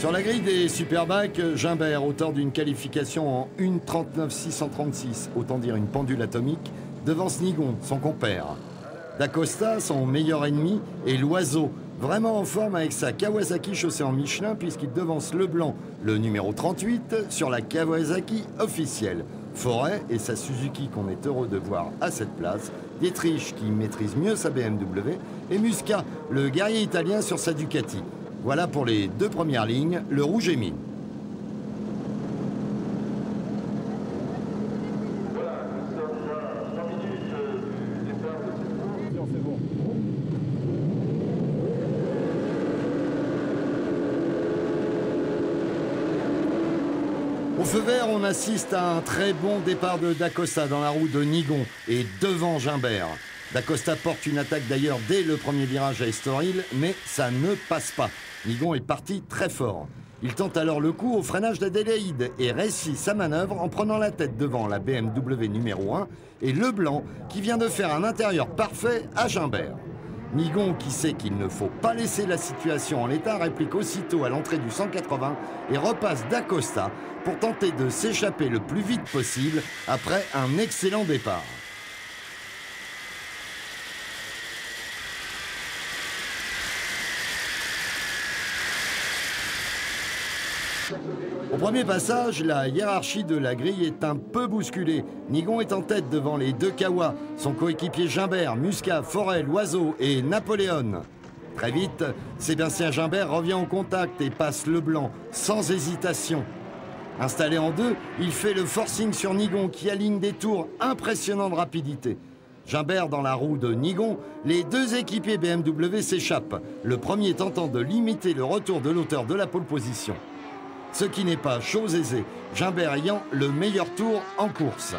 Sur la grille des Superbikes, Gimbert, auteur d'une qualification en 1:39.636, autant dire une pendule atomique, devance Nigon, son compère. D'Acosta, son meilleur ennemi, et l'Oiseau, vraiment en forme avec sa Kawasaki chaussée en Michelin, puisqu'il devance Leblanc, le numéro 38, sur la Kawasaki officielle. Forêt et sa Suzuki qu'on est heureux de voir à cette place, Dietrich qui maîtrise mieux sa BMW, et Musca, le guerrier italien sur sa Ducati. Voilà pour les deux premières lignes, le rouge est mis. Au feu vert, on assiste à un très bon départ de D'Acosta dans la roue de Nigon et devant Gimbert. D'Acosta porte une attaque d'ailleurs dès le premier virage à Estoril, mais ça ne passe pas. Nigon est parti très fort. Il tente alors le coup au freinage d'Adélaïde et réussit sa manœuvre en prenant la tête devant la BMW numéro 1 et Leblanc qui vient de faire un intérieur parfait à Gimbert. Nigon, qui sait qu'il ne faut pas laisser la situation en l'état, réplique aussitôt à l'entrée du 180 et repasse D'Acosta pour tenter de s'échapper le plus vite possible après un excellent départ. Au premier passage, la hiérarchie de la grille est un peu bousculée. Nigon est en tête devant les deux Kawa, son coéquipier Gimbert, Musca, Forêt, l'Oiseau et Napoléon. Très vite, Sébastien Gimbert revient au contact et passe Leblanc, sans hésitation. Installé en deux, il fait le forcing sur Nigon qui aligne des tours impressionnants de rapidité. Gimbert dans la roue de Nigon, les deux équipiers BMW s'échappent, le premier tentant de limiter le retour de l'auteur de la pole position. Ce qui n'est pas chose aisée, Gimbert ayant le meilleur tour en course.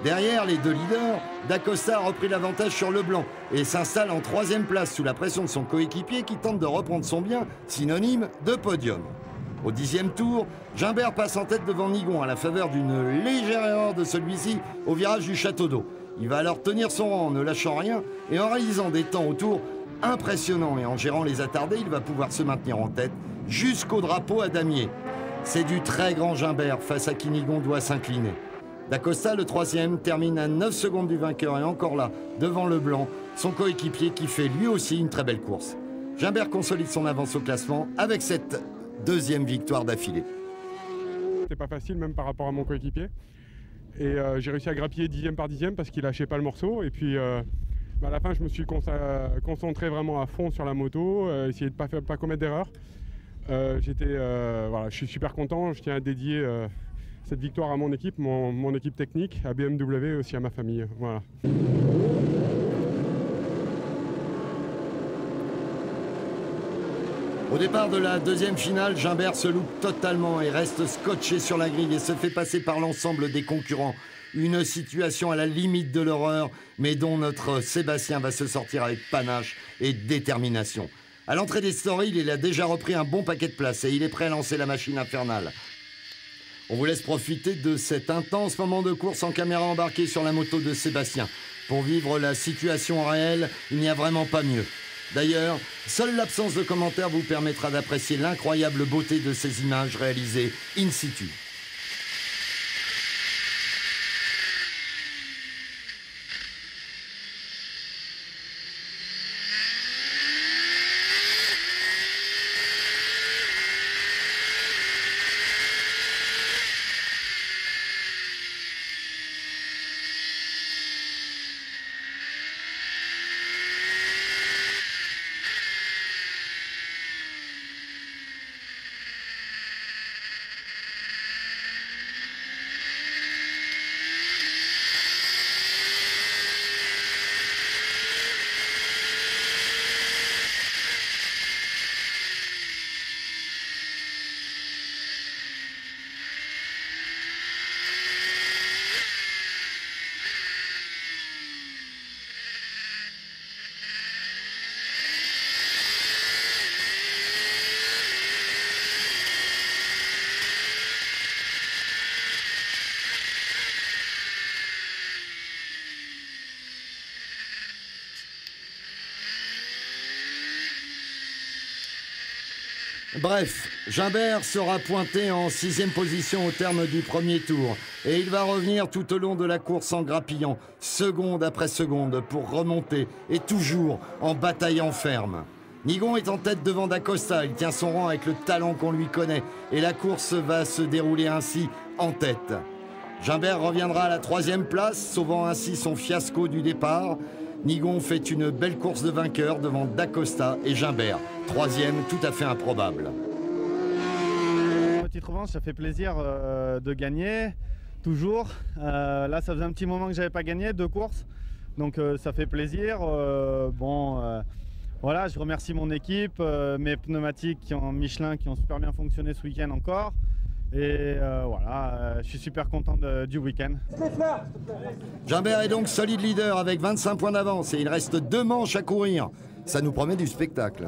Derrière les deux leaders, D'Acosta a repris l'avantage sur Leblanc et s'installe en troisième place sous la pression de son coéquipier qui tente de reprendre son bien, synonyme de podium. Au 10e tour, Gimbert passe en tête devant Nigon à la faveur d'une légère erreur de celui-ci au virage du Château d'Eau. Il va alors tenir son rang en ne lâchant rien et en réalisant des temps au tour impressionnants et en gérant les attardés, il va pouvoir se maintenir en tête jusqu'au drapeau à damier. C'est du très grand Gimbert face à qui Nigon doit s'incliner. D'Acosta, le troisième, termine à 9 secondes du vainqueur et encore là, devant Leblanc, son coéquipier qui fait lui aussi une très belle course. Gimbert consolide son avance au classement avec cette deuxième victoire d'affilée. C'était pas facile même par rapport à mon coéquipier. Et j'ai réussi à grappiller dixième par dixième parce qu'il lâchait pas le morceau. Et puis à la fin, je me suis concentré vraiment à fond sur la moto, essayer de pas commettre d'erreur. Voilà, je suis super content, je tiens à dédier cette victoire à mon équipe, mon équipe technique, à BMW et aussi à ma famille. Voilà. Au départ de la deuxième finale, Gimbert se loupe totalement et reste scotché sur la grille et se fait passer par l'ensemble des concurrents. Une situation à la limite de l'horreur, mais dont notre Sébastien va se sortir avec panache et détermination. À l'entrée d'Estoril, il a déjà repris un bon paquet de places et il est prêt à lancer la machine infernale. On vous laisse profiter de cet intense moment de course en caméra embarquée sur la moto de Sébastien. Pour vivre la situation réelle, il n'y a vraiment pas mieux. D'ailleurs, seule l'absence de commentaires vous permettra d'apprécier l'incroyable beauté de ces images réalisées in situ. Bref, Gimbert sera pointé en 6e position au terme du premier tour. Et il va revenir tout au long de la course en grappillant, seconde après seconde, pour remonter, et toujours en bataillant ferme. Nigon est en tête devant Dacosta, il tient son rang avec le talent qu'on lui connaît, et la course va se dérouler ainsi en tête. Gimbert reviendra à la 3e place, sauvant ainsi son fiasco du départ. Nigon fait une belle course de vainqueur devant Dacosta et Gimbert, 3e tout à fait improbable. Petite revanche, ça fait plaisir de gagner, toujours. Là, ça faisait un petit moment que j'avais pas gagné, 2 courses, donc ça fait plaisir. Voilà, je remercie mon équipe, mes pneumatiques Michelin qui ont super bien fonctionné ce week-end encore. Et voilà, je suis super content du week-end. Gimbert est donc solide leader avec 25 points d'avance et il reste 2 manches à courir. Ça nous promet du spectacle.